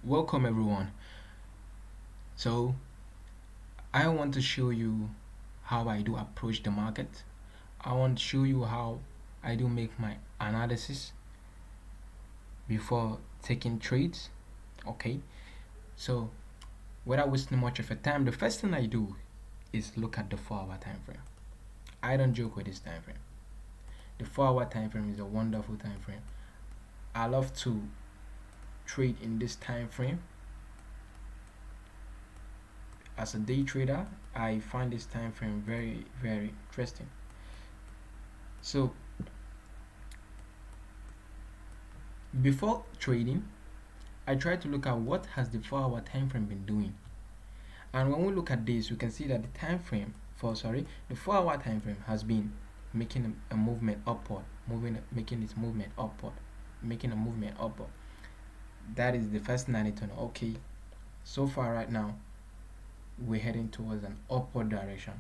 Welcome everyone. So I want to show you how I do approach the market. I want to show you how I do make my analysis before taking trades. Okay. So without wasting much of your time, the first thing I do is look at the 4 hour time frame. I don't joke with this time frame. The 4 hour time frame is a wonderful time frame. I love to trade in this time frame. As a day trader, I find this time frame very interesting. So before trading, I try to look at what has the 4 hour time frame been doing. And when we look at this, we can see that the 4 hour time frame has been making a movement upward, making its movement upward, making a movement upward. That is the first thing I need to know. Okay, so far right now, we're heading towards an upward direction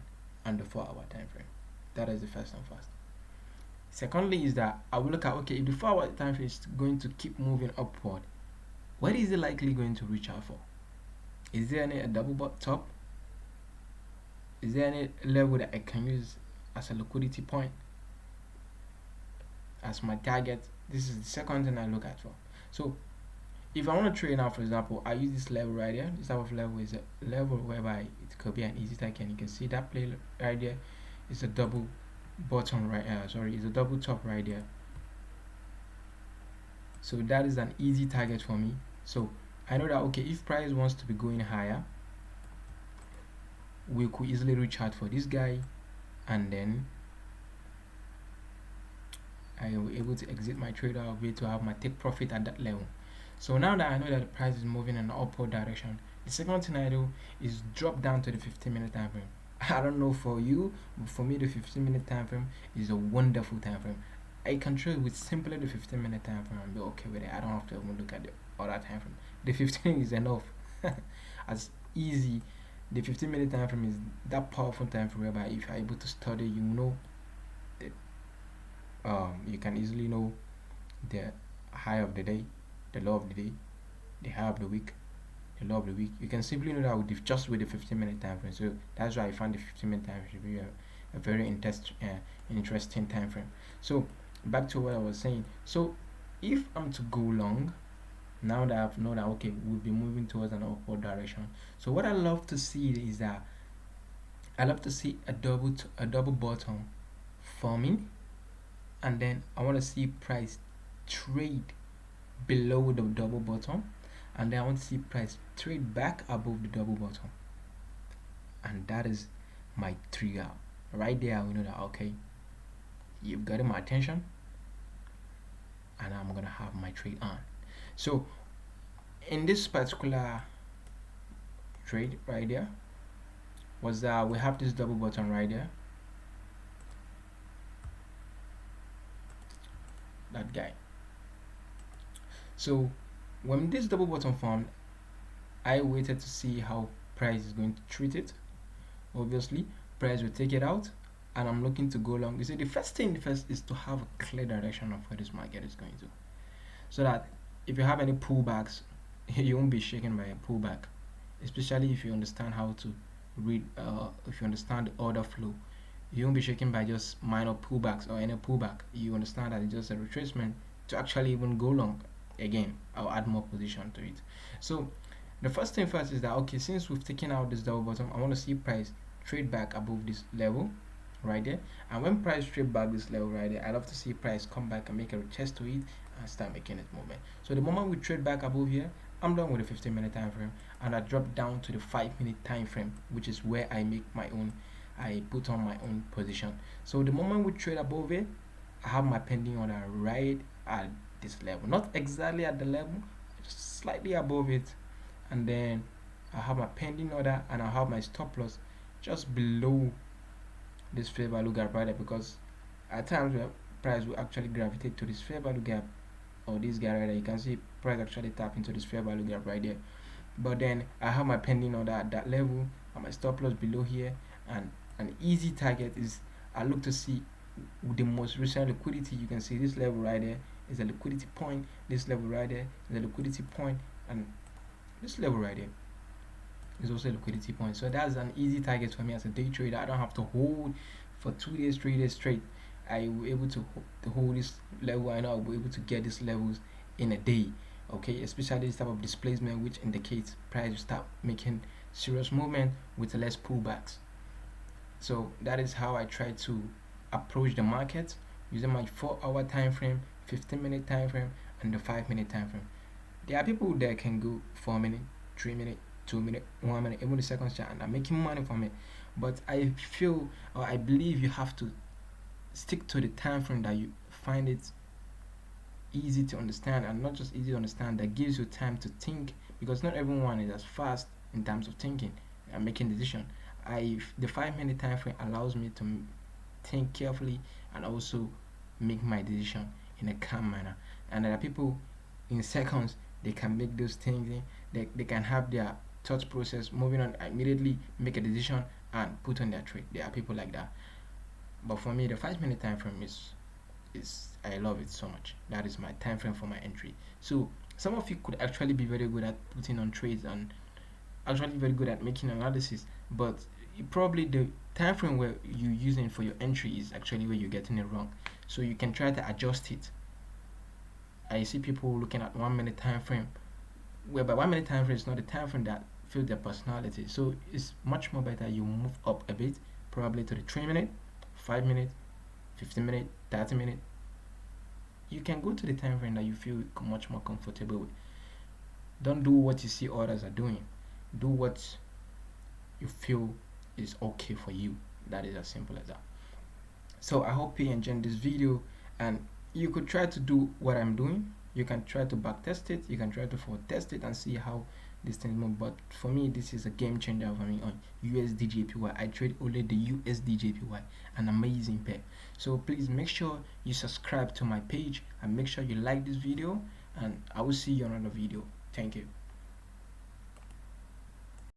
on the 4 hour time frame. That is the first and first. Secondly, is that I will look at, okay, if the 4 hour time frame is going to keep moving upward, what is it likely going to reach out for? Is there any a double top? Is there any level that I can use as a liquidity point, as my target? This is the second thing I look at for. So if I want to trade now, for example, I use this level right here. This type of level is a level whereby it could be an easy target. You can see that play right there is a double bottom right it's a double top right there. So that is an easy target for me. So I know that, okay, if price wants to be going higher, we could easily reach out for this guy, and then I will be able to exit my trade. I'll be able to have my take profit at that level. So now that I know that the price is moving in an upward direction, the second thing I do is drop down to the 15-minute time frame. I don't know for you, but for me the 15-minute time frame is a wonderful time frame. I can trade with simply the 15-minute time frame and be okay with it. I don't have to even look at the other time frame. The 15 is enough. As easy. The 15-minute time frame is that powerful time frame whereby if you're able to study, you know that you can easily know the high of the day, the low of the day, the high of the week, the low of the week. You can simply know that just with the 15-minute time frame. So that's why I find the 15-minute time frame to be a very interesting time frame. So back to what I was saying. So if I'm to go long, now that I've known that, okay, we'll be moving towards an upward direction. So what I love to see is that I love to see a double bottom forming, and then I want to see price trade below the double bottom, and then I want to see price trade back above the double bottom, and that is my trigger right there. We know that, okay, you've got my attention, and I'm gonna have my trade on. So in this particular trade right there was that we have this double bottom right there, that guy. So when this double bottom formed, I waited to see how price is going to treat it. Obviously price will take it out, and I'm looking to go long. You see, the first thing first is to have a clear direction of where this market is going to, so that if you have any pullbacks, you won't be shaken by a pullback, especially if you understand how to read, if you understand the order flow. You won't be shaken by just minor pullbacks or any pullback. You understand that it's just a retracement to actually even go long. Again, I'll add more position to it. So the first thing first is that, okay, since we've taken out this double bottom, I want to see price trade back above this level right there. And when price trade back this level right there, I love to see price come back and make a retest to it and start making its movement. So the moment we trade back above here, I'm done with the 15-minute time frame, and I drop down to the 5-minute time frame, which is where I put on my own position. So the moment we trade above it, I have my pending order right at this level, not exactly at the level, just slightly above it, and then I have my pending order and I have my stop loss just below this fair value gap right there, because at times where price will actually gravitate to this fair value gap, or this guy right there. You can see price actually tap into this fair value gap right there, but then I have my pending order at that level and my stop loss below here. And an easy target is, I look to see the most recent liquidity. You can see this level right there is a liquidity point, this level right there is a liquidity point, and This level right here is also a liquidity point. So that's an easy target for me as a day trader. I don't have to hold for 2 days, 3 days straight. I will able to hold this level. I know I'll be able to get these levels in a day. Okay, especially this type of displacement, which indicates price will start making serious movement with less pullbacks. So that is how I try to approach the market using my 4-hour time frame, 15-minute time frame, and the 5-minute time frame. There are people that can go 4 minute, 3 minute, 2 minute, 1 minute, even the seconds chart, and are making money from it. But I feel, or I believe, you have to stick to the time frame that you find it easy to understand, and not just easy to understand, that gives you time to think, because not everyone is as fast in terms of thinking and making decision. The 5-minute time frame allows me to think carefully and also make my decision in a calm manner. And there are people in seconds, they can make those things, they can have their thought process moving on immediately, make a decision and put on their trade. There are people like that. But for me, the 5-minute time frame is I love it so much. That is my time frame for my entry. So some of you could actually be very good at putting on trades and actually very good at making analysis, but probably the time frame where you're using for your entry is actually where you're getting it wrong. So you can try to adjust it. I see people looking at 1 minute time frame, whereby 1 minute time frame is not the time frame that fits their personality. So it's much more better you move up a bit, probably to the 3 minute, 5 minute, 15 minute, 30 minute. You can go to the time frame that you feel much more comfortable with. Don't do what you see others are doing. Do what you feel is okay for you. That is as simple as that. So I hope you enjoyed this video, and you could try to do what I'm doing. You can try to back test it, you can try to forward test it and see how this thing moves. But for me, this is a game changer for me on USDJPY. I trade only the USDJPY, an amazing pair. So please make sure you subscribe to my page and make sure you like this video, and I will see you on another video. Thank you.